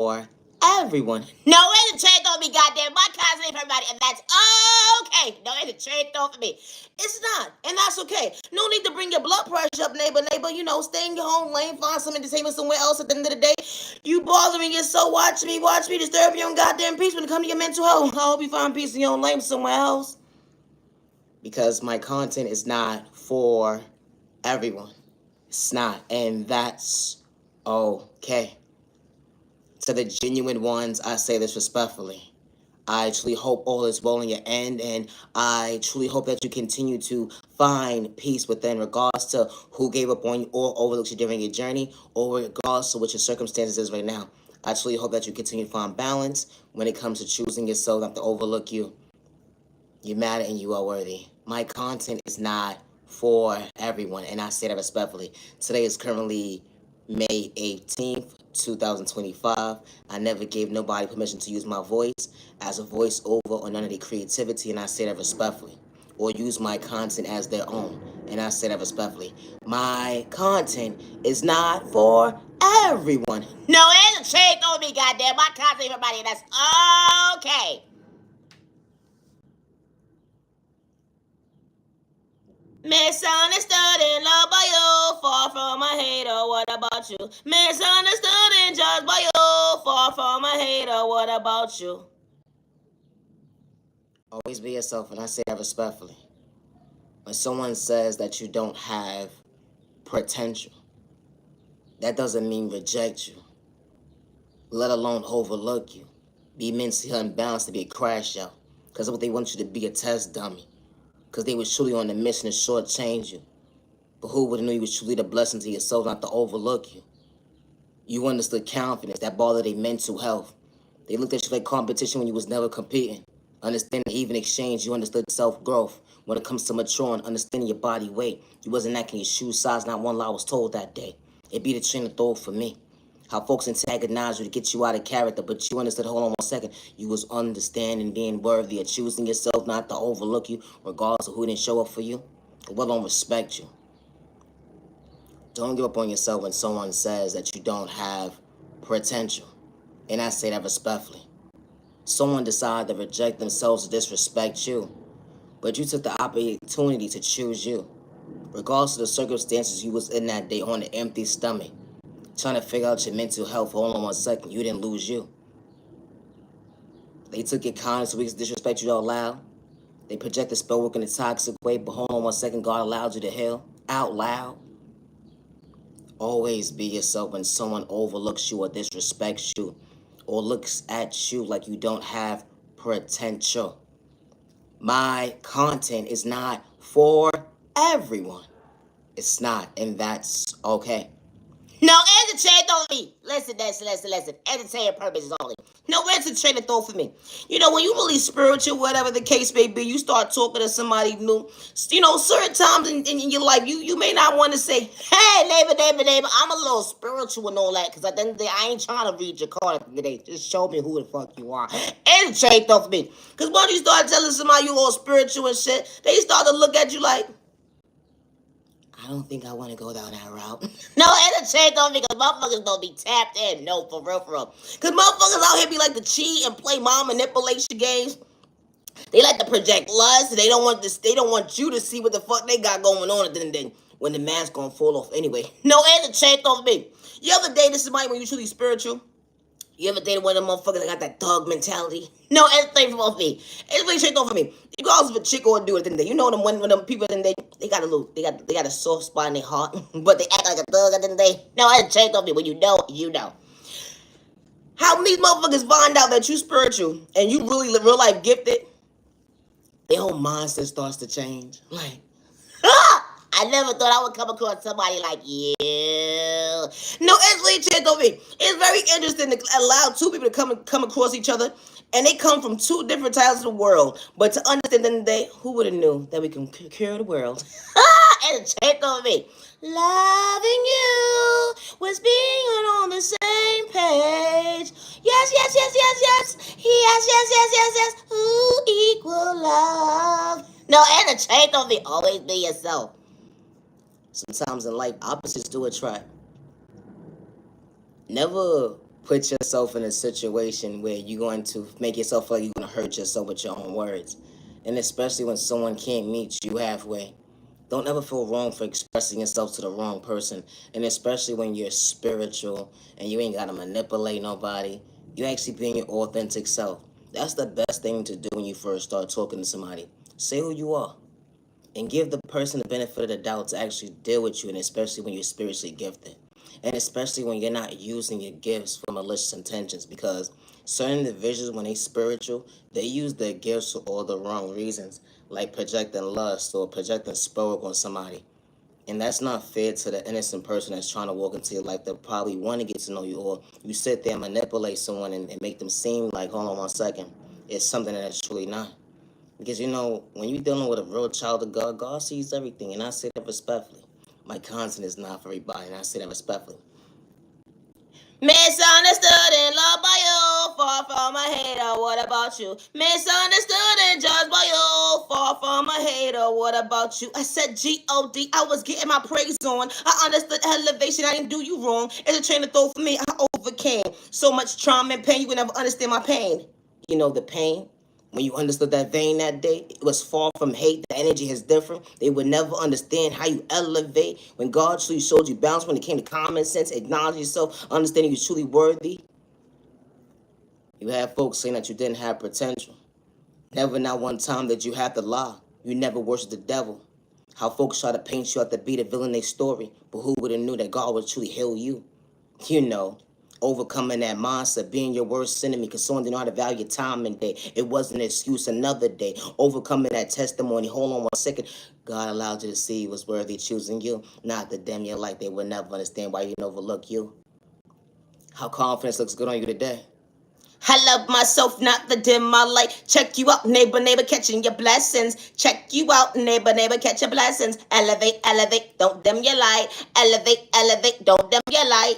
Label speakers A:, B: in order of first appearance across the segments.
A: for everyone. No way to trade on me, goddamn. My cousin ain't for everybody, and that's okay. No way to trade on for me. It's not, and that's okay. No need to bring your blood pressure up, neighbor. You know, stay in your home lane, find some entertainment somewhere else. At the end of the day, you bothering yourself. Watch me disturb your own goddamn peace when it comes to your mental health. I hope you find peace in your own lane somewhere else. Because my content is not for everyone. It's not, and that's okay. To the genuine ones, I say this respectfully. I truly hope all is well in your end, and I truly hope that you continue to find peace within, regards to who gave up on you or overlooked you during your journey, or regardless to what your circumstances is right now. I truly hope that you continue to find balance when it comes to choosing yourself not to overlook you. You matter and you are worthy. My content is not for everyone, and I say that respectfully. Today is currently May 18th, 2025. I never gave nobody permission to use my voice as a voiceover or none of the creativity, and I say that respectfully. Or use my content as their own, and I say that respectfully. My content is not for everyone. No, it's a shade on me, goddamn. My content, everybody, that's okay. Misunderstood and loved by you, far from a hater, what about you? Misunderstood and judged by you, far from a hater, what about you? Always be yourself, and I say that respectfully. When someone says that you don't have potential, that doesn't mean reject you, let alone overlook you. Be mentally unbalanced to be a crash out, because what they want you to be, a test dummy, because they were truly on the mission to shortchange you. But who would have known you was truly the blessing to your soul not to overlook you? You understood confidence that bothered their mental health. They looked at you like competition when you was never competing. Understanding even exchange, you understood self-growth. When it comes to maturing, understanding your body weight. You wasn't acting your shoe size, not one lie I was told that day. It be the train of thought for me. How folks antagonize you to get you out of character, but you understood, hold on 1 second, you was understanding, being worthy of choosing yourself not to overlook you, regardless of who didn't show up for you. Well, don't respect you. Don't give up on yourself when someone says that you don't have potential. And I say that respectfully. Someone decided to reject themselves to disrespect you, but you took the opportunity to choose you. Regardless of the circumstances you was in that day on an empty stomach, trying to figure out your mental health. Hold on 1 second, you didn't lose you. They took your kindness so we could disrespect you out loud. They projected spell work in a toxic way, but hold on 1 second, God allowed you to heal out loud. Always be yourself when someone overlooks you or disrespects you or looks at you like you don't have potential. My content is not for everyone. It's not, and that's okay. No entertain on me. Listen. Entertainment purposes only. No entertainment though for me. You know, when you really spiritual, whatever the case may be, you start talking to somebody new. You know, certain times in your life, you may not want to say, hey, neighbor, I'm a little spiritual and all that, because at the end of the day, I ain't trying to read your card today. Just show me who the fuck you are. Entertain though for me. Because once you start telling somebody you all spiritual and shit, they start to look at you like, I don't think I want to go down that route. No, entertain don't because motherfuckers don't be tapped in. No, for real. Because motherfuckers out here be like to cheat and play mind manipulation games. They like to project lust. They don't want this. They don't want you to see what the fuck they got going on. And then when the mask gonna fall off anyway. No, entertain don't me. You ever dated somebody when you truly spiritual? You ever dated one of them motherfuckers that got that thug mentality? No, anything for me. Anything shit go for me. Regardless of a chick or a dude at the end of the day. You know them when them people at the end of the day, they got a soft spot in their heart, but they act like a thug at the end of the day. No, it changed on me. When you know, you know. How these motherfuckers find out that you spiritual and you really real life gifted, their whole mindset starts to change. Like, I never thought I would come across somebody like you. No, it's legit on me. It's very interesting to allow two people to come across each other, and they come from two different sides of the world. But to understand that day, who would have knew that we can cure the world? And check on me. Loving you was being on the same page. Yes. Ooh, equal love. No, and check on me. Always be yourself. Sometimes in life, opposites do attract. Never put yourself in a situation where you're going to make yourself feel like you're going to hurt yourself with your own words. And especially when someone can't meet you halfway. Don't ever feel wrong for expressing yourself to the wrong person. And especially when you're spiritual and you ain't got to manipulate nobody. You actually being your authentic self. That's the best thing to do when you first start talking to somebody. Say who you are. And give the person the benefit of the doubt to actually deal with you, and especially when you're spiritually gifted. And especially when you're not using your gifts for malicious intentions, because certain individuals, when they spiritual, they use their gifts for all the wrong reasons, like projecting lust or projecting spell on somebody. And that's not fair to the innocent person that's trying to walk into your life that probably want to get to know you, or you sit there and manipulate someone and make them seem like, hold on 1 second, it's something that it's truly not. Because, when you're dealing with a real child of God, God sees everything. And I say that respectfully. My content is not for everybody, and I say that respectfully. Misunderstood and loved by you, far from a hater, what about you? Misunderstood and judged by you, far from a hater, what about you? I said G-O-D, I was getting my praise on. I understood elevation, I didn't do you wrong. It's a train of thought for me, I overcame. So much trauma and pain, you would never understand my pain. You know the pain? When you understood that vein that day, it was far from hate. The energy is different. They would never understand how you elevate. When God truly showed you balance, when it came to common sense, acknowledge yourself, understanding you're truly worthy. You had folks saying that you didn't have potential. Never not one time did you have to lie. You never worshiped the devil. How folks try to paint you out to be the villain in their story. But who would have knew that God would truly heal you? Overcoming that mindset, being your worst enemy, because someone didn't know how to value your time and day. It wasn't an excuse another day. Overcoming that testimony. Hold on 1 second. God allowed you to see He was worthy of choosing you, not to dim your light. They would never understand why you didn't overlook you. How confidence looks good on you today. I love myself, not the dim my light. Check you out, neighbor, neighbor, catching your blessings. Check you out, neighbor, neighbor, catch your blessings. Elevate, elevate, don't dim your light. Elevate, elevate, don't dim your light.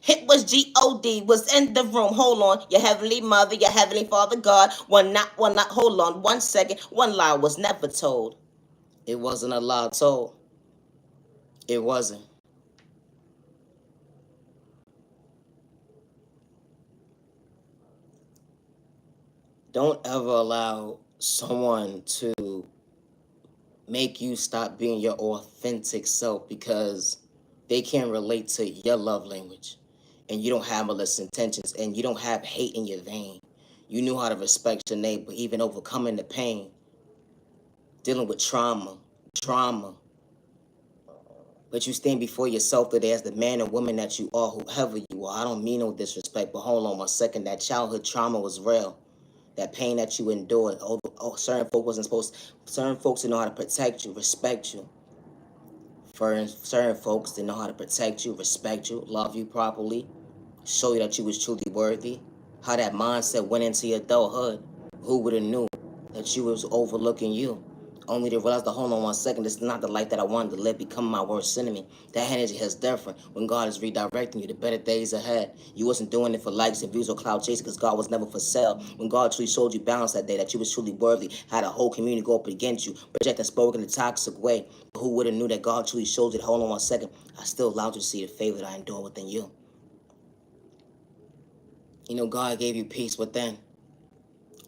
A: It was G-O-D, was in the room. Hold on, your heavenly mother, your heavenly father, God. One not, hold on 1 second. One lie was never told. It wasn't a lie told. It wasn't. Don't ever allow someone to make you stop being your authentic self because they can't relate to your love language, and you don't have malicious intentions, and you don't have hate in your vein. You knew how to respect your neighbor, even overcoming the pain, dealing with trauma. But you stand before yourself today as the man or woman that you are, whoever you are. I don't mean no disrespect, but hold on 1 second. That childhood trauma was real. That pain that you endured. Certain folks didn't know how to protect you, respect you. For certain folks didn't know how to protect you, respect you, love you properly, show you that you was truly worthy. How that mindset went into your adulthood. Who would have knew that you was overlooking you? Only to realize hold on 1 second, this is not the life that I wanted to live, become my worst enemy. That energy is different when God is redirecting you to better days ahead. You wasn't doing it for likes and views or cloud chasing, because God was never for sale. When God truly showed you balance that day, that you was truly worthy, had a whole community go up against you, projecting spoken in a toxic way. Who would have knew that God truly showed you, hold on 1 second, I still allowed you to see the favor that I endure within you. God gave you peace within.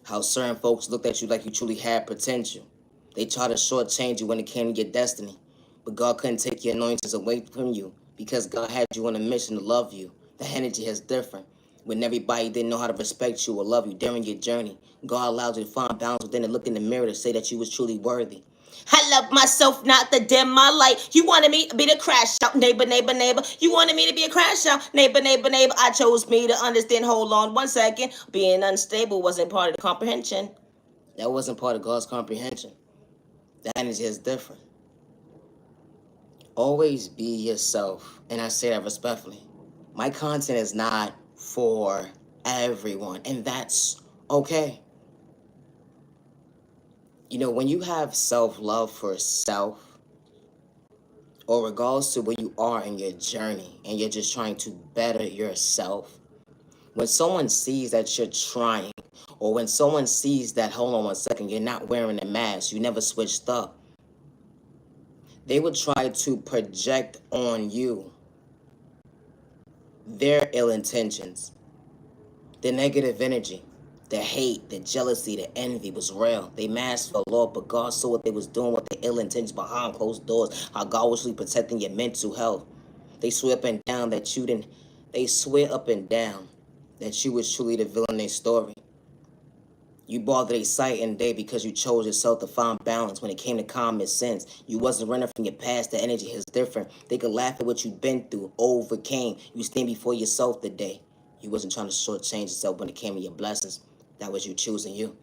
A: How certain folks looked at you like you truly had potential. They tried to shortchange you when it came to your destiny. But God couldn't take your anointings away from you because God had you on a mission to love you. The energy is different. When everybody didn't know how to respect you or love you during your journey, God allowed you to find balance within and look in the mirror to say that you was truly worthy. I love myself, not to dim my light. You wanted me to be the crash out, neighbor, neighbor, neighbor. You wanted me to be a crash out, neighbor, neighbor, neighbor. I chose me to understand. Hold on 1 second. Being unstable wasn't part of the comprehension. That wasn't part of God's comprehension. The energy is different. Always be yourself, and I say that respectfully. My content is not for everyone, and that's okay. When you have self-love for self, or regardless to where you are in your journey, and you're just trying to better yourself, when someone sees that you're trying, or when someone sees that, hold on 1 second, you're not wearing a mask, you never switched up, they would try to project on you their ill intentions. The negative energy, the hate, the jealousy, the envy was real. They masked for Lord, but God saw what they was doing with the ill intentions behind closed doors. How God was really protecting your mental health. They swear up and down that you didn't. They swear up and down that you was truly the villain in their story. You bothered their sight and day because you chose yourself to find balance when it came to common sense. You wasn't running from your past. The energy is different. They could laugh at what you've been through, overcame. You stand before yourself today. You wasn't trying to shortchange yourself when it came to your blessings. That was you choosing you.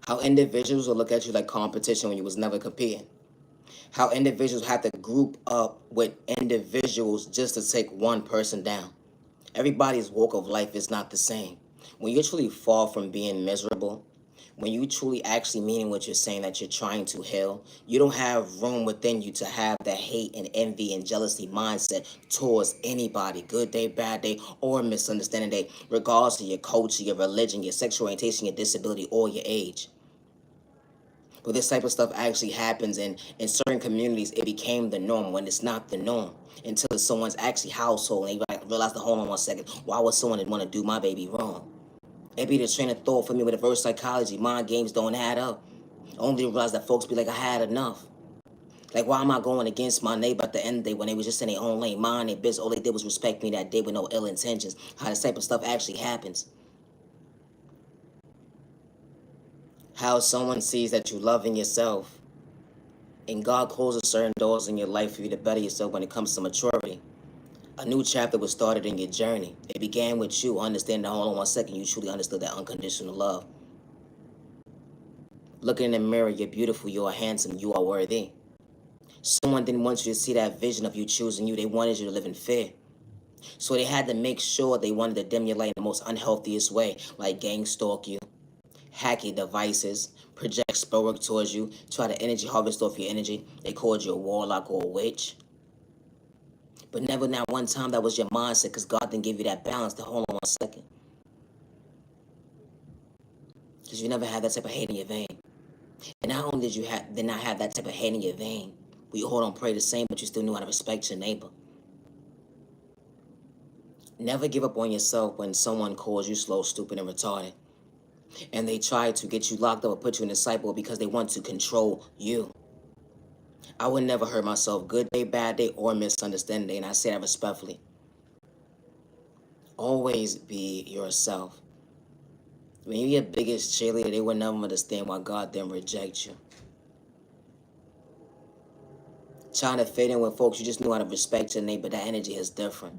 A: How individuals will look at you like competition when you was never competing. How individuals have to group up with individuals just to take one person down. Everybody's walk of life is not the same. When you truly fall from being miserable, when you truly actually mean what you're saying that you're trying to heal, you don't have room within you to have that hate and envy and jealousy mindset towards anybody, good day, bad day, or misunderstanding day, regardless of your culture, your religion, your sexual orientation, your disability, or your age. But this type of stuff actually happens in certain communities. It became the norm when it's not the norm until it's someone's actually household and they realize, hold on one second, why would someone want to do my baby wrong? It be the train of thought for me with reverse psychology. Mind games don't add up. I only realize that folks be like, I had enough. Like, why am I going against my neighbor at the end of the day when they was just in their own lane, mind their business? All they did was respect me that day with no ill intentions. How this type of stuff actually happens. How someone sees that you loving yourself and God closes certain doors in your life for you to better yourself when it comes to maturity. A new chapter was started in your journey. It began with you understanding, hold on one second, you truly understood that unconditional love. Looking in the mirror, you're beautiful, you are handsome, you are worthy. Someone didn't want you to see that vision of you choosing you. They wanted you to live in fear. So they had to make sure they wanted to dim your light in the most unhealthiest way, like gang stalk you, hack your devices, project spell work towards you, try to energy harvest off your energy. They called you a warlock or a witch. But never not one time that was your mindset, because God didn't give you that balance to hold on one second. Because you never had that type of hate in your vein. And not only did not have that type of hate in your vein, we all don't pray the same, but you still knew how to respect your neighbor. Never give up on yourself when someone calls you slow, stupid, and retarded. And they try to get you locked up or put you in a cycle because they want to control you. I would never hurt myself, good day, bad day, or misunderstanding day, and I say that respectfully. Always be yourself. When you're your biggest cheerleader, they will never understand why God didn't reject you. Trying to fit in with folks, you just knew how to respect your neighbor. That energy is different.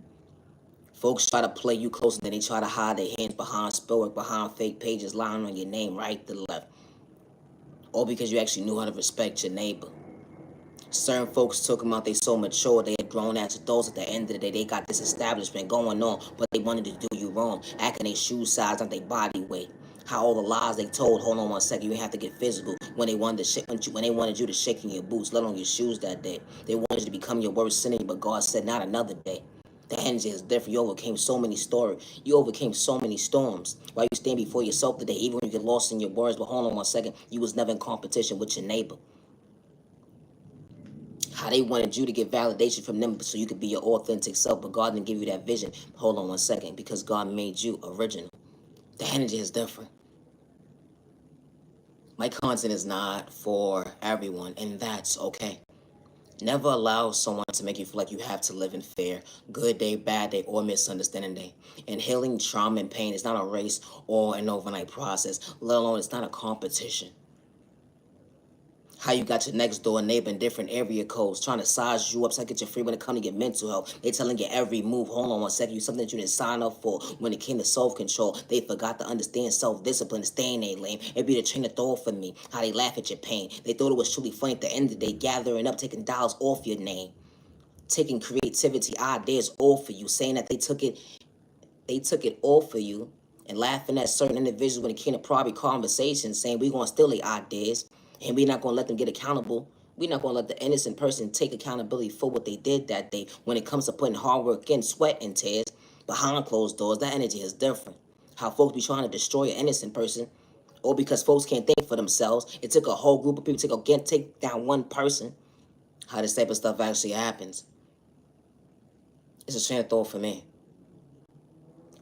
A: Folks try to play you closer, then they try to hide their hands behind spellwork, behind fake pages, lying on your name right to left. All because you actually knew how to respect your neighbor. Certain folks took them out, they so mature, they had grown as adults. At the end of the day, they got this establishment going on, but they wanted to do you wrong, acting their shoe size, not their body weight. How all the lies they told, hold on one second, you didn't have to get physical. When they wanted when they wanted you to shake in your boots, let alone your shoes that day. They wanted you to become your worst enemy, but God said not another day. The energy is different. You overcame so many stories. You overcame so many storms. While you stand before yourself today, even when you get lost in your words, but hold on one second, you was never in competition with your neighbor. How they wanted you to get validation from them so you could be your authentic self, but God didn't give you that vision. Hold on one second, because God made you original. The energy is different. My content is not for everyone, and that's okay. Never allow someone to make you feel like you have to live in fear, good day, bad day, or misunderstanding day. And healing trauma and pain is not a race or an overnight process, let alone it's not a competition. How you got your next door neighbor in different area codes trying to size you up so I get you free when it comes to your mental health. They telling you every move. Hold on one second. You something that you didn't sign up for when it came to self-control. They forgot to understand self-discipline and stay in their lane. It be the train of thought for me. How they laugh at your pain. They thought it was truly funny at the end of the day. Gathering up, taking dollars off your name. Taking creativity, ideas off for you. Saying that they took it off for you. And laughing at certain individuals when it came to private conversations. Saying we gonna steal their ideas. And we're not going to let them get accountable. We're not going to let the innocent person take accountability for what they did that day. When it comes to putting hard work in, sweat and tears, behind closed doors, that energy is different. How folks be trying to destroy an innocent person, or because folks can't think for themselves. It took a whole group of people to go take down one person. How this type of stuff actually happens. It's a train of thought for me.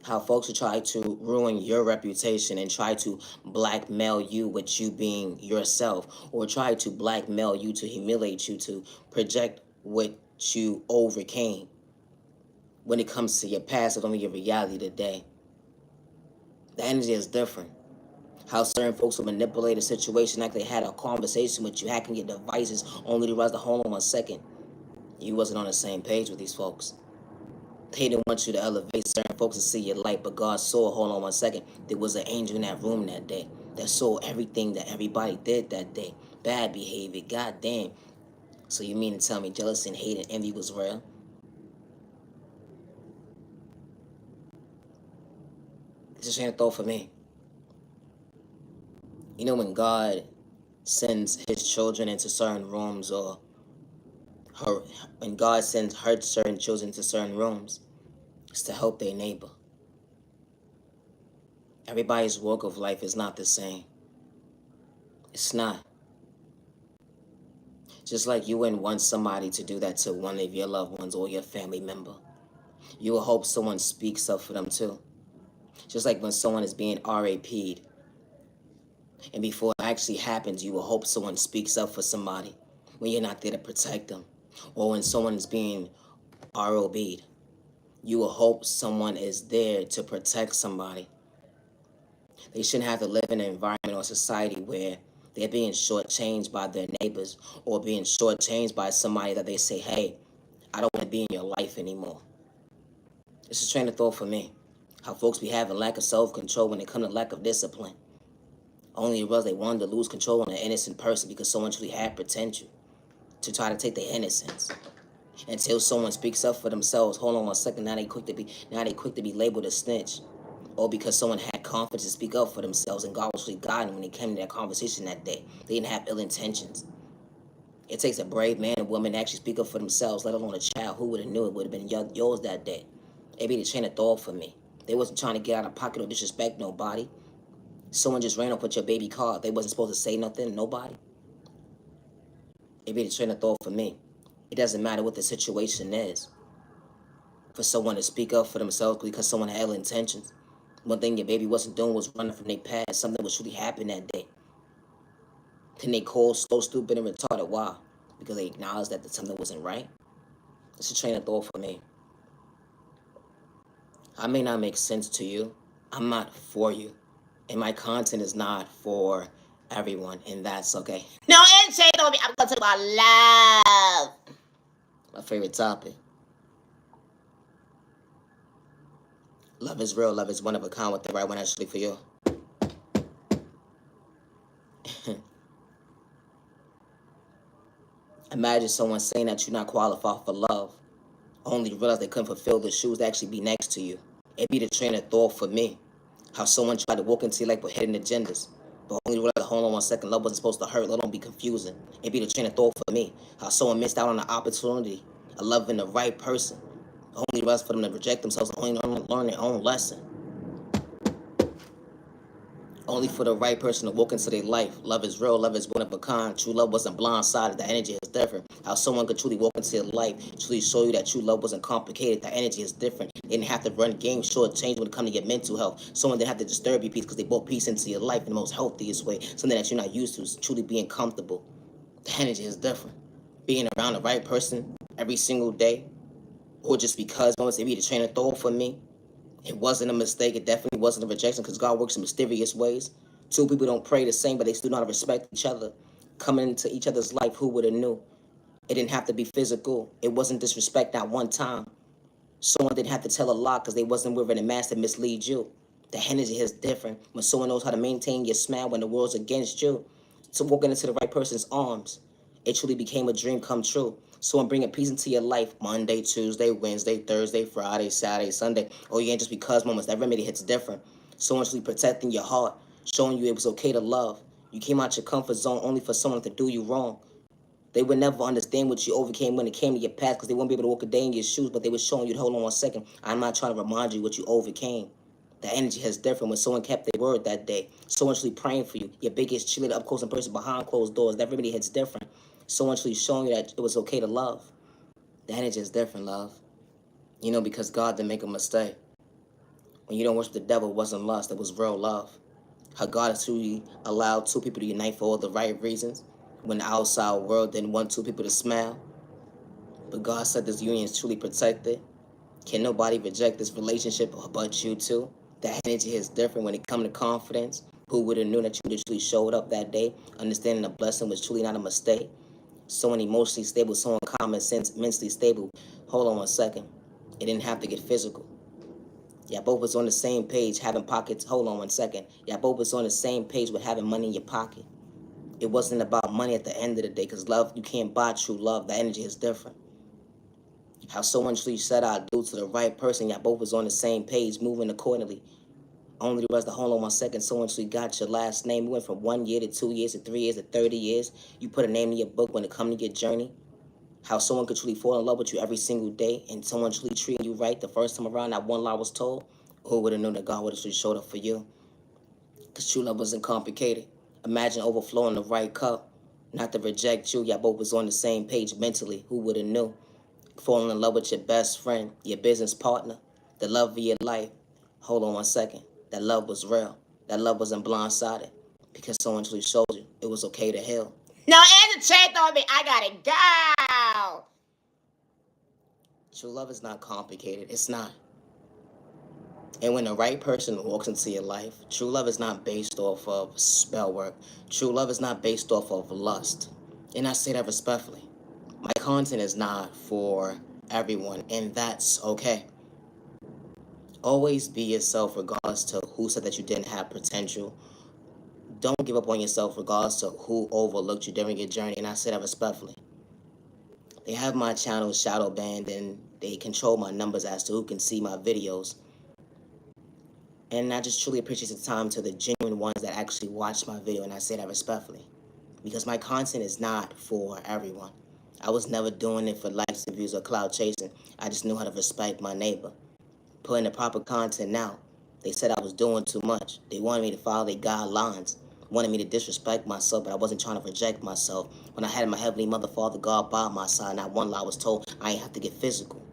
A: How folks will try to ruin your reputation and try to blackmail you with you being yourself, or try to blackmail you to humiliate you to project what you overcame. When it comes to your past, it's only your reality today. The energy is different. How certain folks will manipulate a situation like they had a conversation with you, hacking your devices, only to realize to hold on 1 second. You wasn't on the same page with these folks. They didn't want you to elevate certain folks to see your light, but God saw, hold on 1 second, there was an angel in that room that day that saw everything that everybody did that day. Bad behavior, goddamn. So you mean to tell me jealousy and hate and envy was real? It's a train of thought for me. You know, when God sends his children into certain rooms, or when God sends her certain children to certain rooms, it's to help their neighbor. Everybody's walk of life is not the same. It's not. Just like you wouldn't want somebody to do that to one of your loved ones or your family member. You will hope someone speaks up for them too. Just like when someone is being RAP'd, and before it actually happens, you will hope someone speaks up for somebody when you're not there to protect them. Or when someone is being ROB'd, you will hope someone is there to protect somebody. They shouldn't have to live in an environment or society where they're being shortchanged by their neighbors, or being shortchanged by somebody that they say, hey, I don't want to be in your life anymore. It's a train of thought for me. How folks be having lack of self-control when it comes to lack of discipline. Only because they wanted to lose control on an innocent person because someone truly had potential to try to take their innocence. Until someone speaks up for themselves, hold on 1 second, now they quick to be labeled a snitch. Or because someone had confidence to speak up for themselves and God was really guiding them when they came to that conversation that day. They didn't have ill intentions. It takes a brave man and woman to actually speak up for themselves, let alone a child. Who would have knew it would have been yours that day? It be the chain of thought for me. They wasn't trying to get out of pocket or disrespect nobody. Someone just ran up with your baby car. They wasn't supposed to say nothing, nobody. It be the train of thought for me. It doesn't matter what the situation is. For someone to speak up for themselves because someone had ill intentions. One thing your baby wasn't doing was running from their past. Something was really happening that day. Then they called so stupid and retarded. Why? Because they acknowledged that something wasn't right. It's a train of thought for me. I may not make sense to you. I'm not for you. And my content is not for everyone. And that's okay. No, and shade on me. I'm going to talk about love. My favorite topic. Love is real. Love is one of a kind with the right one actually for you. Imagine someone saying that you're not qualified for love, only to realize they couldn't fulfill the shoes to actually be next to you. It'd be the train of thought for me. How someone tried to walk into your life with hidden agendas, but only to realize, hold on 1 second, love wasn't supposed to hurt, let alone be confusing. It'd be the train of thought for me. How someone missed out on the opportunity of loving the right person, only to realize for them to reject themselves and only learn their own lesson. Only for the right person to walk into their life. Love is real, love is one of a kind. True love wasn't blindsided, the energy is different. How someone could truly walk into your life, truly show you that true love wasn't complicated, the energy is different. They didn't have to run games short change when it comes to your mental health. Someone didn't have to disturb your peace because they brought peace into your life in the most healthiest way. Something that you're not used to is truly being comfortable. The energy is different. Being around the right person every single day, or just because moments, it be the train of thought for me. It wasn't a mistake. It definitely wasn't a rejection because God works in mysterious ways. Two people don't pray the same, but they still know how to respect each other. Coming into each other's life, who would have knew? It didn't have to be physical. It wasn't disrespect not one time. Someone didn't have to tell a lie because they wasn't wearing a mask that mislead you. The energy is different when someone knows how to maintain your smile when the world's against you. So walking into the right person's arms, it truly became a dream come true. Someone bringing peace into your life Monday, Tuesday, Wednesday, Thursday, Friday, Saturday, Sunday. Oh, you ain't just because moments. That remedy hits different. Someone truly protecting your heart, showing you it was okay to love. You came out your comfort zone only for someone to do you wrong. They would never understand what you overcame when it came to your past because they wouldn't be able to walk a day in your shoes, but they were showing you, hold on 1 second, I'm not trying to remind you what you overcame. The energy is different when someone kept their word that day. Someone truly praying for you. Your biggest cheerleader up close in person behind closed doors. That remedy hits different. Someone truly showing you that it was okay to love. The energy is different, love. You know, because God didn't make a mistake. When you don't worship the devil, it wasn't lust, it was real love. How God has truly allowed two people to unite for all the right reasons when the outside world didn't want two people to smile. But God said this union is truly protected. Can nobody reject this relationship but you two? The energy is different when it comes to confidence. Who would have known that you would have truly showed up that day, understanding the blessing was truly not a mistake? Someone emotionally stable, someone common sense, mentally stable. Hold on one second. It didn't have to get physical. Yeah, both was on the same page, having pockets. Hold on one second. Yeah, both was on the same page with having money in your pocket. It wasn't about money at the end of the day, because love, you can't buy true love. The energy is different. How someone truly said I do to the right person, y'all both was on the same page, moving accordingly. Only the rest of hold on one second, someone actually got your last name. You went from 1 year to 2 years to 3 years to 30 years. You put a name in your book when it comes to your journey. How someone could truly fall in love with you every single day, and someone truly treating you right the first time around, that one lie was told. Who would have known that God would have truly showed up for you? Because true love wasn't complicated. Imagine overflowing the right cup. Not to reject you, y'all both was on the same page mentally. Who would have knew? Falling in love with your best friend, your business partner, the love of your life. Hold on one second. That love was real. That love wasn't blindsided because someone truly showed you it was okay to heal. No, answer checked on me. I gotta go. True love is not complicated. It's not. And when the right person walks into your life, true love is not based off of spell work. True love is not based off of lust. And I say that respectfully. My content is not for everyone, and that's okay. Always be yourself regardless to who said that you didn't have potential. Don't give up on yourself regardless to who overlooked you during your journey, and I say that respectfully. They have my channel shadow banned, and they control my numbers as to who can see my videos. And I just truly appreciate the time to the genuine ones that actually watch my video, and I say that respectfully. Because my content is not for everyone. I was never doing it for likes and views or cloud chasing. I just knew how to respect my neighbor. Putting the proper content out. They said I was doing too much. They wanted me to follow their guidelines. Wanted me to disrespect myself, but I wasn't trying to reject myself. When I had my Heavenly Mother, Father God by my side, not one lie was told, I ain't have to get physical.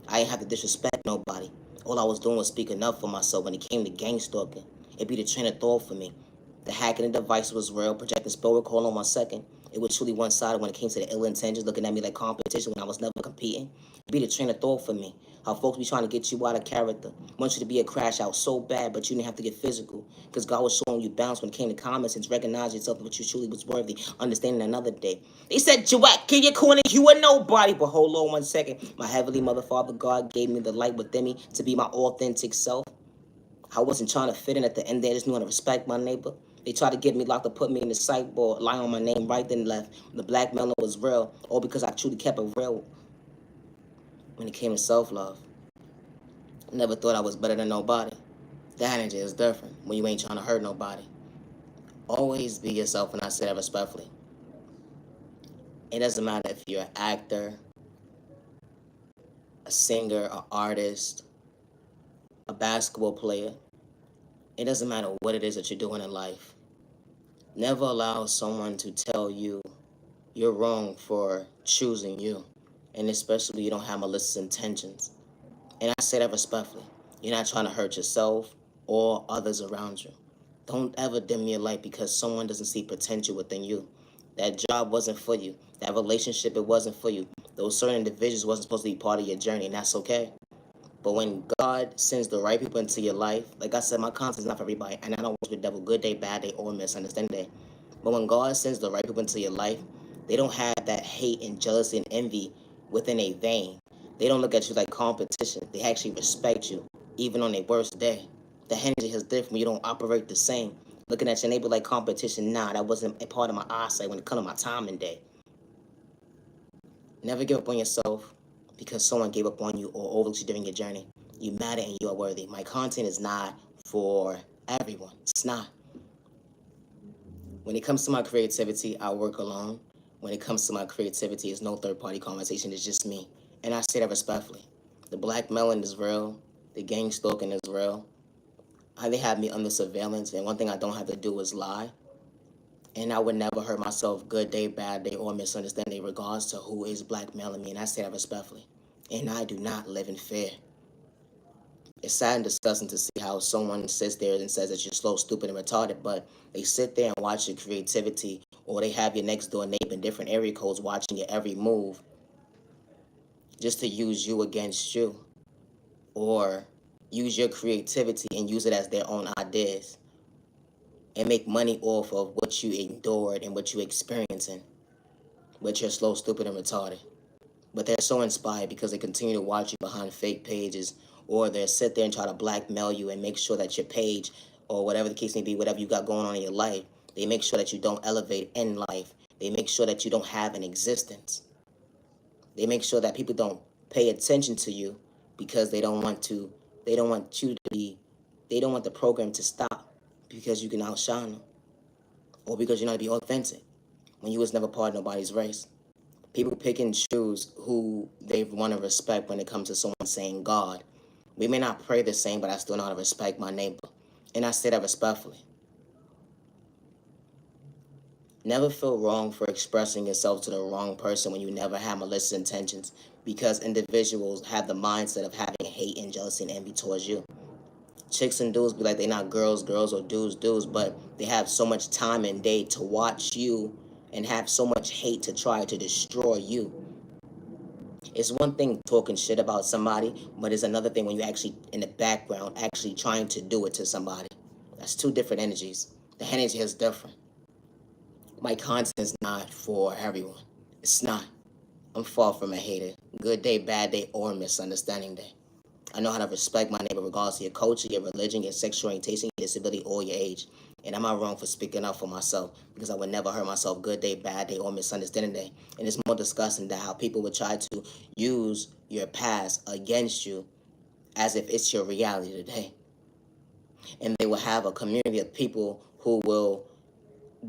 A: I ain't have to disrespect nobody. All I was doing was speaking up for myself when it came to gang stalking. It'd be the train of thought for me. The hacking the device was real, projecting spell recall on 1 second. It was truly one-sided when it came to the ill intentions, looking at me like competition when I was never competing. It'd be the train of thought for me. How folks be trying to get you out of character. Want you to be a crash out so bad, but you didn't have to get physical. Because God was showing you balance when it came to common sense, recognize yourself that you truly was worthy, understanding another day. They said, Joette, get your corner, you are nobody. But hold on 1 second. My Heavenly Mother, Father God gave me the light within me to be my authentic self. I wasn't trying to fit in at the end there. I just knew how to respect my neighbor. They tried to get me locked up, put me in the psych board, lie on my name right then left. The blackmailing was real, all because I truly kept it real when it came to self-love. Never thought I was better than nobody. The energy is different when you ain't trying to hurt nobody. Always be yourself, and I say that respectfully. It doesn't matter if you're an actor, a singer, an artist, a basketball player. It doesn't matter what it is that you're doing in life. Never allow someone to tell you you're wrong for choosing you. And especially you don't have malicious intentions. And I say that respectfully. You're not trying to hurt yourself or others around you. Don't ever dim your light because someone doesn't see potential within you. That job wasn't for you. That relationship, it wasn't for you. Those certain individuals wasn't supposed to be part of your journey, and that's okay. But when God sends the right people into your life, like I said, my content is not for everybody, and I don't work with the devil good day, bad day, or misunderstanding day. But when God sends the right people into your life, they don't have that hate and jealousy and envy within a vein. They don't look at you like competition. They actually respect you, even on their worst day. The energy is different. You don't operate the same. Looking at your neighbor like competition, nah, that wasn't a part of my eyesight when it comes to my time and day. Never give up on yourself because someone gave up on you or overlooked you during your journey. You matter and you are worthy. My content is not for everyone. It's not. When it comes to my creativity, I work alone. When it comes to my creativity, it's no third-party conversation. It's just me. And I say that respectfully. The blackmailing is real. The gang stalking is real. They have me under surveillance, and one thing I don't have to do is lie. And I would never hurt myself good day, bad day, or misunderstanding in regards to who is blackmailing me. And I say that respectfully. And I do not live in fear. It's sad and disgusting to see how someone sits there and says that you're slow, stupid, and retarded, but they sit there and watch your creativity, or they have your next door neighbor in different area codes watching your every move just to use you against you, or use your creativity and use it as their own ideas and make money off of what you endured and what you experiencing. But you're slow, stupid, and retarded. But they're so inspired because they continue to watch you behind fake pages, or they sit there and try to blackmail you and make sure that your page, or whatever the case may be, whatever you got going on in your life, they make sure that you don't elevate in life. They make sure that you don't have an existence. They make sure that people don't pay attention to you because they don't want you to be, they don't want the program to stop because you can outshine them, or because you're not to be authentic when you was never part of nobody's race. People pick and choose who they want to respect when it comes to someone saying God. We may not pray the same, but I still know how to respect my neighbor. And I say that respectfully. Never feel wrong for expressing yourself to the wrong person when you never have malicious intentions, because individuals have the mindset of having hate and jealousy and envy towards you. Chicks and dudes be like they not girls, girls, or dudes, dudes, but they have so much time and day to watch you and have so much hate to try to destroy you. It's one thing talking shit about somebody, but it's another thing when you actually in the background actually trying to do it to somebody. That's two different energies. The energy is different. My content is not for everyone. It's not. I'm far from a hater. Good day, bad day, or misunderstanding day. I know how to respect my neighbor regardless of your culture, your religion, your sexual orientation, your disability, or your age. And I'm not wrong for speaking up for myself, because I would never hurt myself good day, bad day, or misunderstanding day. And it's more disgusting that how people would try to use your past against you as if it's your reality today. And they will have a community of people who will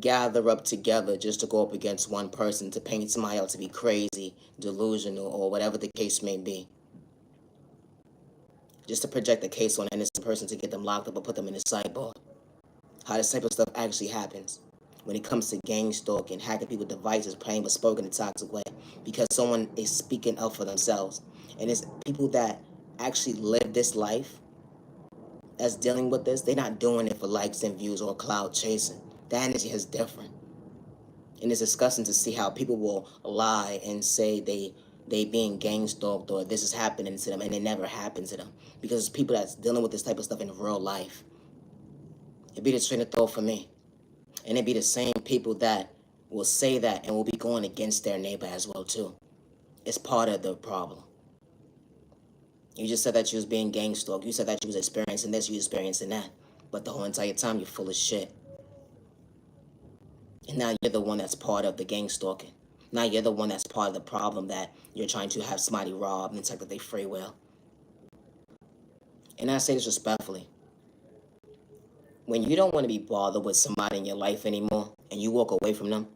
A: gather up together just to go up against one person to paint somebody out to be crazy, delusional, or whatever the case may be. Just to project a case on an innocent person to get them locked up or put them in a sideboard. How this type of stuff actually happens when it comes to gang stalking, hacking people's devices, playing with spoken in a toxic way, because someone is speaking up for themselves. And it's people that actually live this life that's dealing with this, they're not doing it for likes and views or cloud chasing. The energy is different. And it's disgusting to see how people will lie and say they being gang stalked or this is happening to them, and it never happened to them, because it's people that's dealing with this type of stuff in real life. It'd be the train of thought for me. And it'd be the same people that will say that and will be going against their neighbor as well too. It's part of the problem. You just said that you was being gang stalked. You said that you was experiencing this, you was experiencing that. But the whole entire time you're full of shit. And now you're the one that's part of the gang stalking. Now you're the one that's part of the problem, that you're trying to have somebody robbed and take their free will. And I say this respectfully. When you don't want to be bothered with somebody in your life anymore, and you walk away from them,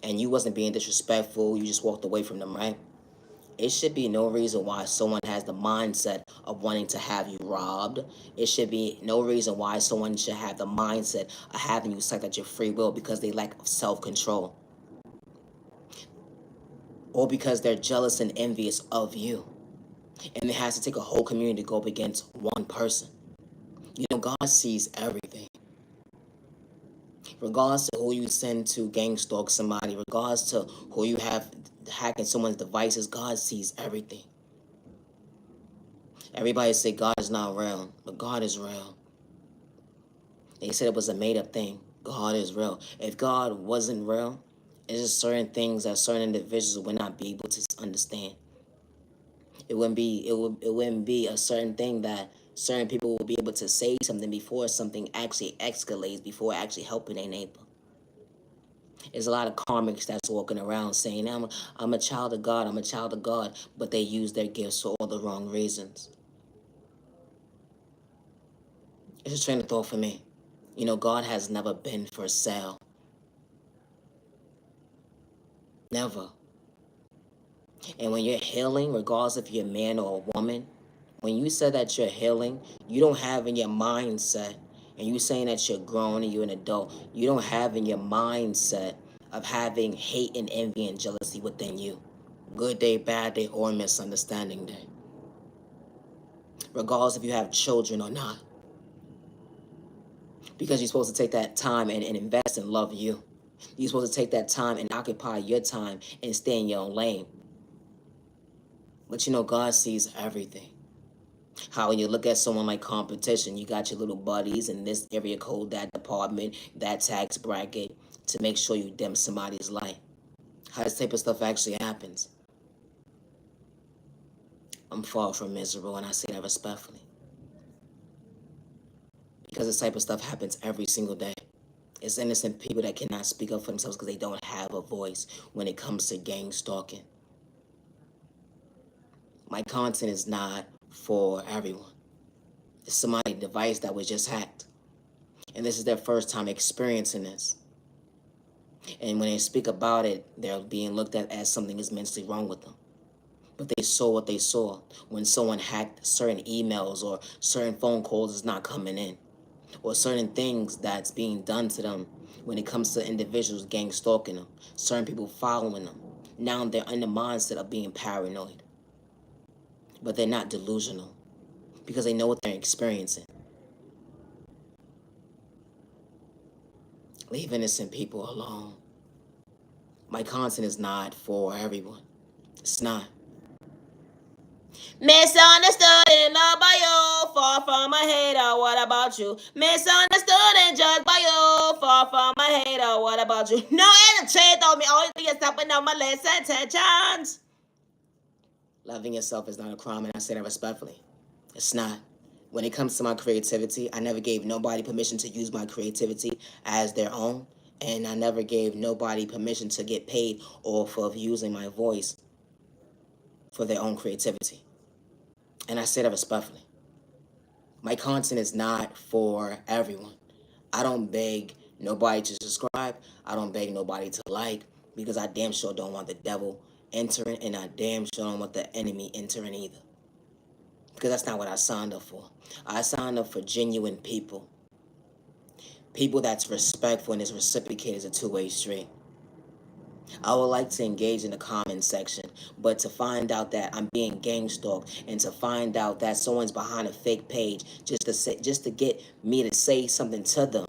A: and you wasn't being disrespectful, you just walked away from them, right? It should be no reason why someone has the mindset of wanting to have you robbed. It should be no reason why someone should have the mindset of having you sucked at your free will because they lack self-control. Or because they're jealous and envious of you. And it has to take a whole community to go up against one person. You know, God sees everything. Regardless to who you send to gang stalk somebody, regardless to who you have hacking someone's devices, God sees everything. Everybody say God is not real, but God is real. They said it was a made-up thing. God is real. If God wasn't real, it's just certain things that certain individuals would not be able to understand. It wouldn't be a certain thing that certain people will be able to say something before something actually escalates, before actually helping their neighbor. There's a lot of karmics that's walking around saying, I'm a child of God, I'm a child of God, but they use their gifts for all the wrong reasons. It's a train of thought for me. You know, God has never been for sale. Never. And when you're healing, regardless if you're a man or a woman, when you say that you're healing, you don't have in your mindset, and you saying that you're grown and you're an adult, you don't have in your mindset of having hate and envy and jealousy within you. Good day, bad day, or misunderstanding day. regardless if you have children or not. Because you're supposed to take that time and invest and love you. You're supposed to take that time and occupy your time and stay in your own lane. But you know, God sees everything. How when you look at someone like competition, you got your little buddies in this area code, that department, that tax bracket to make sure you dim somebody's light. How this type of stuff actually happens. I'm far from miserable, and I say that respectfully. Because this type of stuff happens every single day. It's innocent people that cannot speak up for themselves because they don't have a voice when it comes to gang stalking. My content is not for everyone. It's somebody's device that was just hacked. And this is their first time experiencing this. And when they speak about it, they're being looked at as something is mentally wrong with them. But they saw what they saw when someone hacked certain emails or certain phone calls is not coming in. Or certain things that's being done to them when it comes to individuals gang stalking them. Certain people following them. Now they're in the mindset of being paranoid. But they're not delusional. Because they know what they're experiencing. Leave innocent people alone. My content is not for everyone. It's not. Misunderstood and loved by you, far from a hater, what about you? Misunderstood and judged by you, far from a hater, what about you? No attitude on me, only thing is stopping on my list intentions. Loving yourself is not a crime, and I say that respectfully. It's not. When it comes to my creativity, I never gave nobody permission to use my creativity as their own, and I never gave nobody permission to get paid off of using my voice for their own creativity. And I say that respectfully. My content is not for everyone. I don't beg nobody to subscribe. I don't beg nobody to like, because I damn sure don't want the devil entering, and I damn sure don't want the enemy entering either. Because that's not what I signed up for. I signed up for genuine people. People that's respectful and is reciprocated as a two-way street. I would like to engage in the comment section, but to find out that I'm being gang stalked and to find out that someone's behind a fake page just to get me to say something to them,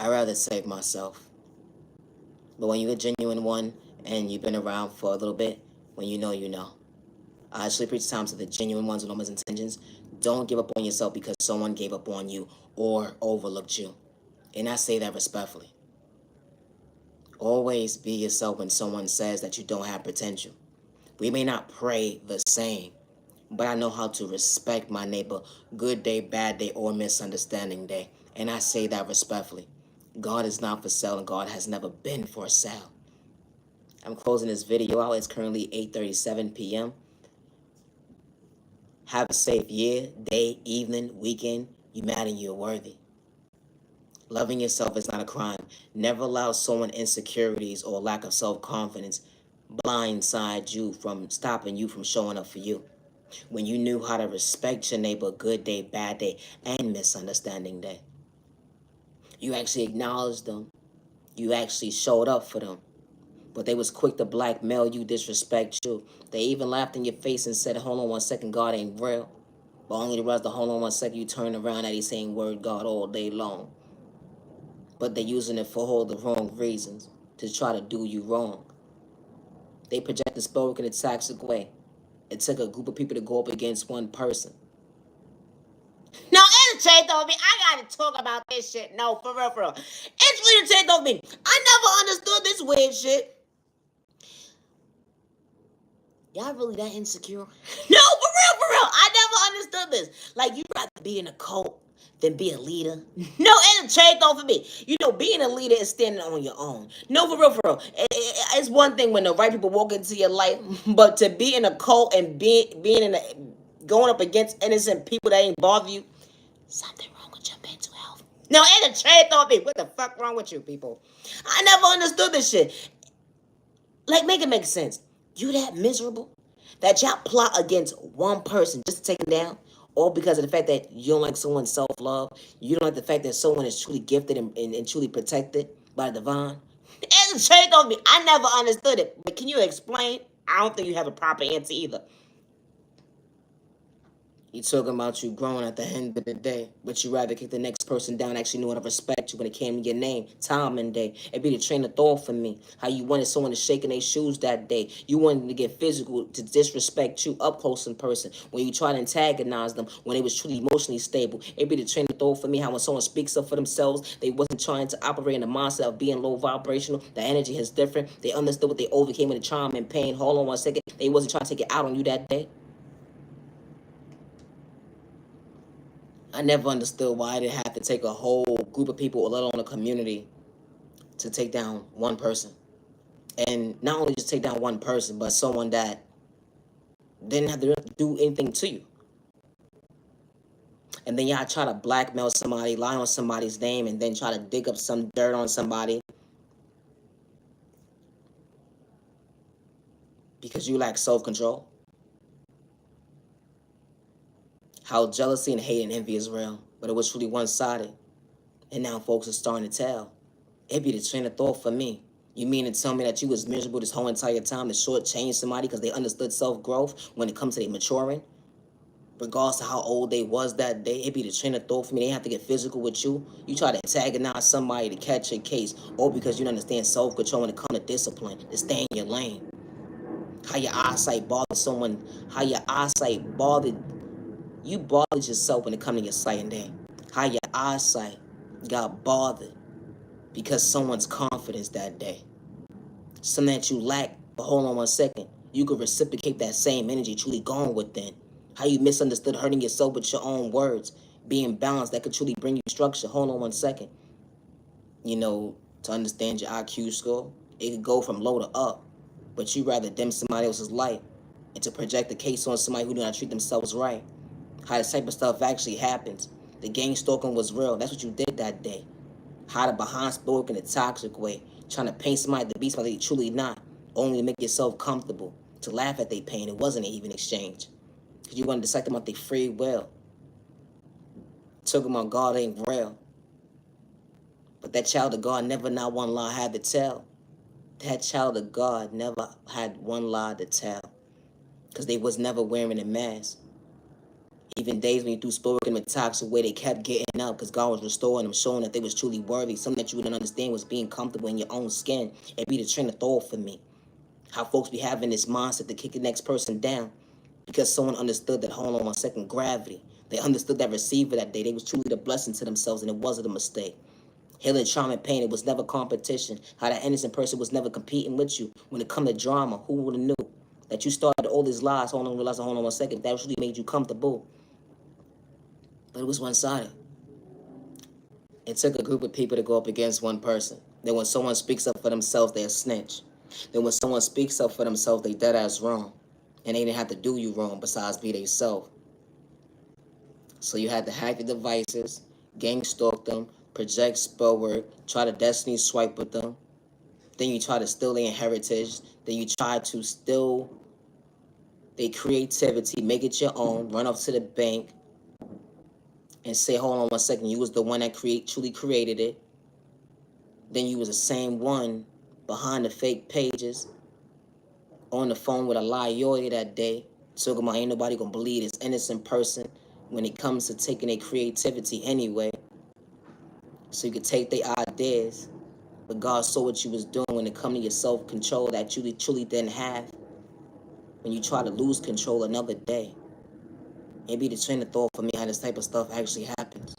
A: I'd rather save myself. But when you're a genuine one and you've been around for a little bit, when you know, you know. I actually preach time to the genuine ones with no intentions. Don't give up on yourself because someone gave up on you or overlooked you. And I say that respectfully. Always be yourself when someone says that you don't have potential. We may not pray the same, but I know how to respect my neighbor, good day, bad day, or misunderstanding day. And I say that respectfully. God is not for sale, and God has never been for sale. I'm closing this video out. It's currently 8:37 p.m. Have a safe year, day, evening, weekend. You matter, you're worthy. Loving yourself is not a crime. Never allow someone's insecurities or lack of self-confidence blindside you from stopping you from showing up for you. When you knew how to respect your neighbor, good day, bad day, and misunderstanding day. You actually acknowledged them. You actually showed up for them. But they was quick to blackmail you, disrespect you. They even laughed in your face and said, hold on one second, God ain't real. But only the rest of hold on one second, you turn around and he's saying word God all day long. But they're using it for all the wrong reasons, to try to do you wrong. They project the spoken in a toxic way. It took a group of people to go up against one person. No, it's changed over me. I gotta talk about this shit. No, for real, for real. It's really changed over me. I never understood this weird shit. Y'all really that insecure? No, for real, for real. I never understood this. Like, you'd rather be in a cult than be a leader. No, it's changed over me. You know, being a leader is standing on your own. No, for real, for real. It's one thing when the right people walk into your life, but to be in a cult and being in a going up against innocent people that ain't bother you, something wrong with your mental health. No, it's changed over me. What the fuck wrong with you people? I never understood this shit. Like, make it make sense. You that miserable that y'all plot against one person just to take them down, all because of the fact that you don't like someone's self-love, you don't like the fact that someone is truly gifted and truly protected by the divine. It's changed on me. I never understood it. But can you explain? I don't think you have a proper answer either. You talking about you growing at the end of the day, but you rather kick the next person down, actually knowing to respect you when it came to your name, time and day. It be the train of thought for me. How you wanted someone to shake in their shoes that day. You wanted to get physical, to disrespect you up close in person. When you try to antagonize them, when they was truly emotionally stable. It be the train of thought for me. How when someone speaks up for themselves, they wasn't trying to operate in the mindset of being low vibrational. The energy is different. They understood what they overcame with the trauma and pain. Hold on one second. They wasn't trying to take it out on you that day. I never understood why I didn't have to take a whole group of people, let alone a community, to take down one person. And not only just take down one person, but someone that didn't have to do anything to you. And then y'all try to blackmail somebody, lie on somebody's name, and then try to dig up some dirt on somebody because you lack self-control. How jealousy and hate and envy is real, but it was truly one-sided. And now folks are starting to tell. It'd be the train of thought for me. You mean to tell me that you was miserable this whole entire time to shortchange somebody because they understood self-growth when it comes to their maturing? Regardless of how old they was that day, it'd be the train of thought for me. They have to get physical with you. You try to antagonize somebody to catch a case, or because you don't understand self-control when it comes to discipline, to stay in your lane. How your eyesight bothered someone, how your eyesight bothered, you bothered yourself when it comes to your sight and day. How your eyesight got bothered because someone's confidence that day. Something that you lack, but hold on one second. You could reciprocate that same energy truly gone within. How you misunderstood hurting yourself with your own words. Being balanced, that could truly bring you structure. Hold on one second. You know, to understand your IQ score, it could go from low to up. But you rather dim somebody else's light and to project the case on somebody who do not treat themselves right. How this type of stuff actually happens. The gang stalking was real. That's what you did that day. Hide behind spoke in a toxic way, trying to paint somebody to be somebody they truly not, only to make yourself comfortable, to laugh at their pain. It wasn't an even exchange. Because you wanted to psych them out their free will. Took them on God ain't real. But that child of God never not one lie had to tell. That child of God never had one lie to tell. Because they was never wearing a mask. Even days when you threw spoke in a toxic way, they kept getting up because God was restoring them, showing that they was truly worthy. Something that you wouldn't understand was being comfortable in your own skin. It be the train of thought for me. How folks be having this mindset to kick the next person down because someone understood that, hold on one second, gravity. They understood that receiver that day. They was truly the blessing to themselves and it wasn't a mistake. Healing, trauma, and pain, it was never competition. How that innocent person was never competing with you. When it come to drama, who would have knew that you started all these lies, hold on one second, that really made you comfortable. But it was one-sided. It took a group of people to go up against one person. Then when someone speaks up for themselves, they're a snitch. Then when someone speaks up for themselves, they dead ass wrong. And they didn't have to do you wrong besides be they self. So you had to hack the devices, gang stalk them, project spell work, try to destiny swipe with them. Then you try to steal their heritage. Then you try to steal their creativity, make it your own, run up to the bank, and say, hold on one second, you was the one that truly created it. Then you was the same one behind the fake pages, on the phone with a liar that day, talking about ain't nobody gonna believe this innocent person when it comes to taking their creativity anyway. So you could take their ideas, but God saw what you was doing when it come to your self-control that you truly didn't have. When you try to lose control another day. Maybe the train of thought for me how this type of stuff actually happens.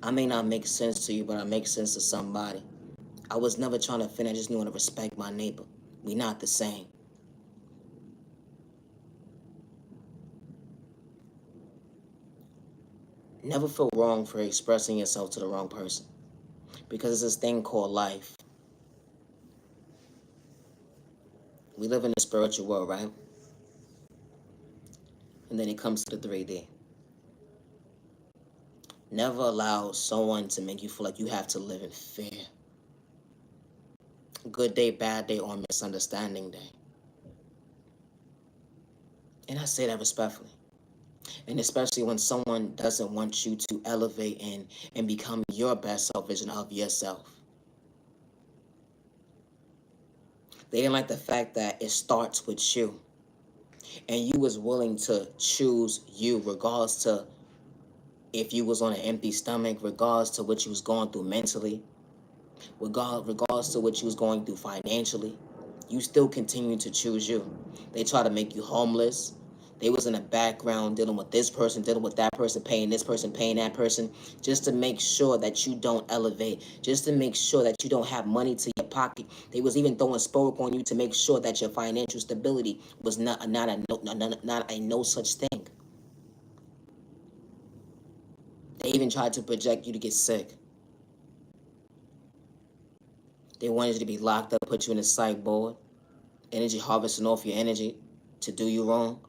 A: I may not make sense to you, but I make sense to somebody. I was never trying to offend, I just knew how to respect my neighbor. We not the same. Never feel wrong for expressing yourself to the wrong person. Because it's this thing called life. We live in a spiritual world, right? And then it comes to the 3D. Never allow someone to make you feel like you have to live in fear. Good day, bad day, or misunderstanding day. And I say that respectfully. And especially when someone doesn't want you to elevate and become your best self vision of yourself. They didn't like the fact that it starts with you. And you was willing to choose you regardless to if you was on an empty stomach, regardless to what you was going through mentally, regardless to what you was going through financially, you still continue to choose you. They try to make you homeless. They was in the background dealing with this person, dealing with that person, paying this person, paying that person, just to make sure that you don't elevate, just to make sure that you don't have money to your pocket. They was even throwing spoke on you to make sure that your financial stability was not a no such thing. They even tried to project you to get sick. They wanted you to be locked up, put you in a psych board, energy harvesting off your energy to do you wrong.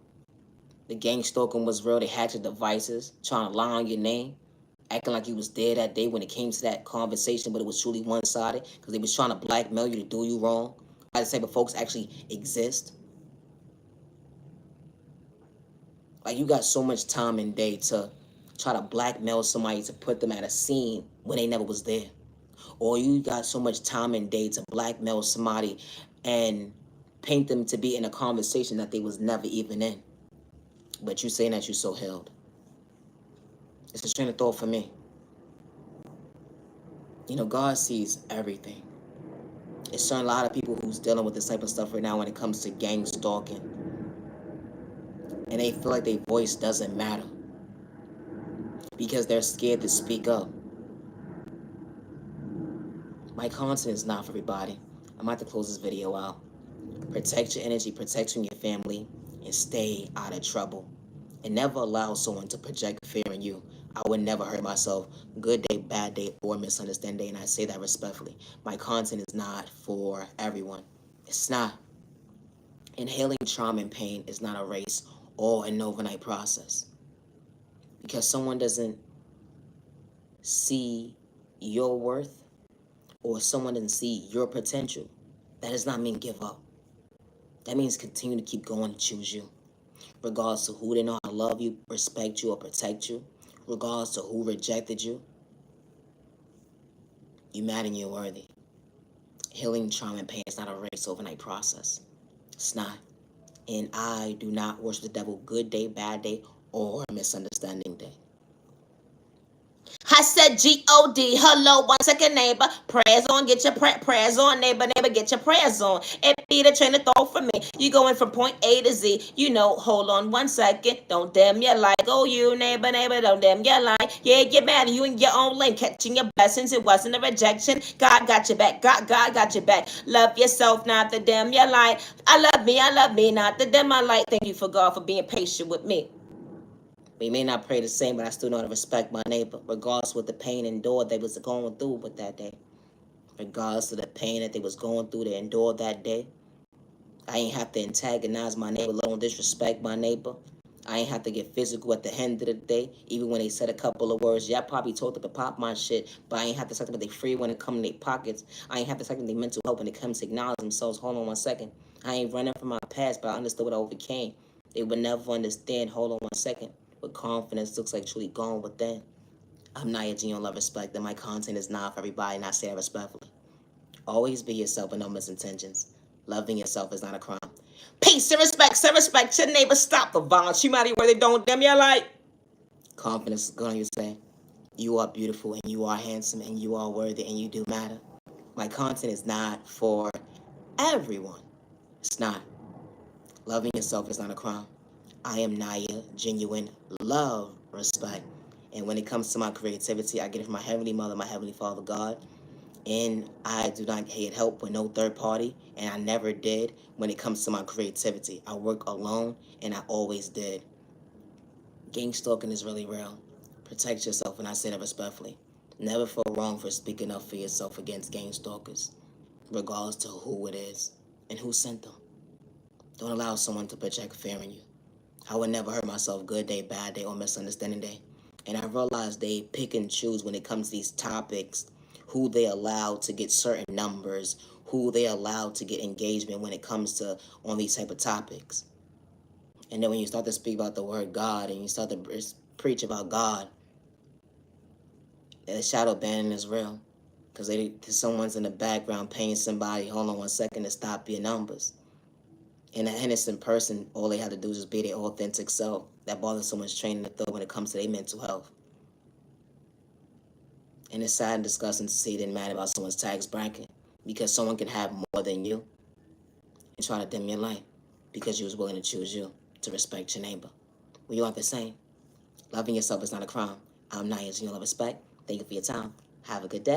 A: The gang stalking was real. They had your devices, trying to lie on your name, acting like you was there that day when it came to that conversation, but it was truly one-sided because they was trying to blackmail you to do you wrong. Why the type of folks actually exist? Like, you got so much time and day to try to blackmail somebody to put them at a scene when they never was there. Or you got so much time and day to blackmail somebody and paint them to be in a conversation that they was never even in. But you saying that you so held. It's a train of thought for me. You know, God sees everything. It's certain a lot of people who's dealing with this type of stuff right now when it comes to gang stalking. And they feel like their voice doesn't matter because they're scared to speak up. My content is not for everybody. I'm about to close this video out. Protect your energy, protect your family, and stay out of trouble. And never allow someone to project fear in you. I would never hurt myself. Good day, bad day, or misunderstand day, and I say that respectfully. My content is not for everyone. It's not. Inhaling trauma and pain is not a race or an overnight process. Because someone doesn't see your worth or someone doesn't see your potential, that does not mean give up. That means continue to keep going to choose you. Regardless to who they know how to love you, respect you, or protect you. Regardless to who rejected you. You mad and you're worthy. Healing trauma and pain is not a race overnight process. It's not. And I do not worship the devil good day, bad day, or misunderstanding day. I said G-O-D, hello, 1 second, neighbor. Prayers on, get your prayers on, neighbor, get your prayers on. It be the train of thought for me. You going from point A to Z, you know, hold on 1 second. Don't dim your light. Oh, you, neighbor, don't dim your light. Yeah, get mad at you in your own lane, catching your blessings. It wasn't a rejection. God got your back. God got your back. Love yourself, not to dim your light. I love me, not to dim my light. Thank you for God for being patient with me. We may not pray the same, but I still know how to respect my neighbor, regardless of the pain and endure they was going through with that day. Regardless of the pain that they was going through to endure that day. I ain't have to antagonize my neighbor, let alone disrespect my neighbor. I ain't have to get physical at the end of the day, even when they said a couple of words. Yeah, I probably told them to pop my shit, but I ain't have to suck them they free when it come in their pockets. I ain't have to suck them their mental health when it comes to acknowledge themselves. Hold on 1 second. I ain't running from my past, but I understood what I overcame. They would never understand. Hold on 1 second. What confidence looks like truly gone within. I'm not your genuine love respect, and my content is not for everybody, and I say that respectfully. Always be yourself with no misintentions. Loving yourself is not a crime. Peace and respect your neighbor. Stop the violence. Humanity where they don't dim your light. Confidence is going to say, you are beautiful, and you are handsome, and you are worthy, and you do matter. My content is not for everyone. It's not. Loving yourself is not a crime. I am Naya, genuine love, respect. And when it comes to my creativity, I get it from my Heavenly Mother, my Heavenly Father, God. And I do not get help with no third party, and I never did when it comes to my creativity. I work alone, and I always did. Gang stalking is really real. Protect yourself, and I say that respectfully. Never feel wrong for speaking up for yourself against gang stalkers, regardless to who it is and who sent them. Don't allow someone to project fear in you. I would never hurt myself good day, bad day, or misunderstanding day. And I realized they pick and choose when it comes to these topics, who they allow to get certain numbers, who they allow to get engagement when it comes to on these type of topics. And then when you start to speak about the word God and you start to preach about God, the shadow banning is real. Because someone's in the background paying somebody, hold on 1 second, to stop your numbers. And an innocent person, all they have to do is just be their authentic self. That bothers so much training to throw when it comes to their mental health. And it's sad and disgusting to see them mad about someone's tax bracket because someone can have more than you and try to dim your light because you was willing to choose you to respect your neighbor. We are the same. Loving yourself is not a crime. I'm Naya, and you love respect. Thank you for your time. Have a good day.